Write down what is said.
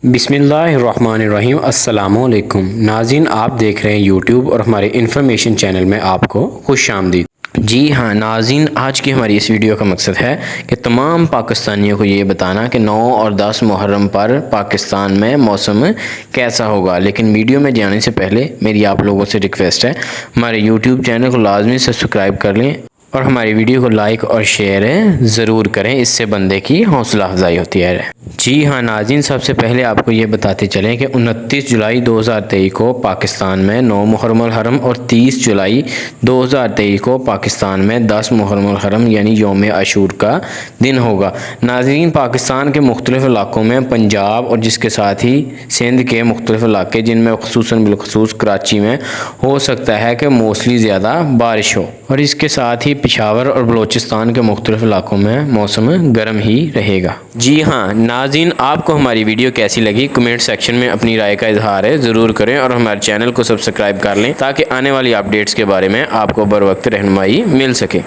بسم اللہ الرحمن الرحیم۔ السلام علیکم ناظرین، آپ دیکھ رہے ہیں یوٹیوب اور ہمارے انفارمیشن چینل میں آپ کو خوش آمدید۔ جی ہاں ناظرین، آج کی ہماری اس ویڈیو کا مقصد ہے کہ تمام پاکستانیوں کو یہ بتانا کہ 9 اور 10 محرم پر پاکستان میں موسم کیسا ہوگا۔ لیکن ویڈیو میں جانے سے پہلے میری آپ لوگوں سے ریکویسٹ ہے، ہمارے یوٹیوب چینل کو لازمی سبسکرائب کر لیں اور ہماری ویڈیو کو لائک اور شیئر ضرور کریں، اس سے بندے کی حوصلہ افزائی ہوتی ہے۔ جی ہاں ناظرین، سب سے پہلے آپ کو یہ بتاتے چلیں کہ 29 جولائی 2023 کو پاکستان میں 9 محرم الحرم اور 30 جولائی 2023 کو پاکستان میں 10 محرم الحرم یعنی یوم عاشور کا دن ہوگا۔ ناظرین، پاکستان کے مختلف علاقوں میں پنجاب اور جس کے ساتھ ہی سندھ کے مختلف علاقے، جن میں خصوصاً بالخصوص کراچی میں ہو سکتا ہے کہ موسٹلی زیادہ بارش ہو، اور اس کے ساتھ ہی پشاور اور بلوچستان کے مختلف علاقوں میں موسم گرم ہی رہے گا۔ جی ہاں ناظرین، آپ کو ہماری ویڈیو کیسی لگی کمنٹ سیکشن میں اپنی رائے کا اظہار ضرور کریں اور ہمارے چینل کو سبسکرائب کر لیں تاکہ آنے والی اپڈیٹس کے بارے میں آپ کو بر وقت رہنمائی مل سکے۔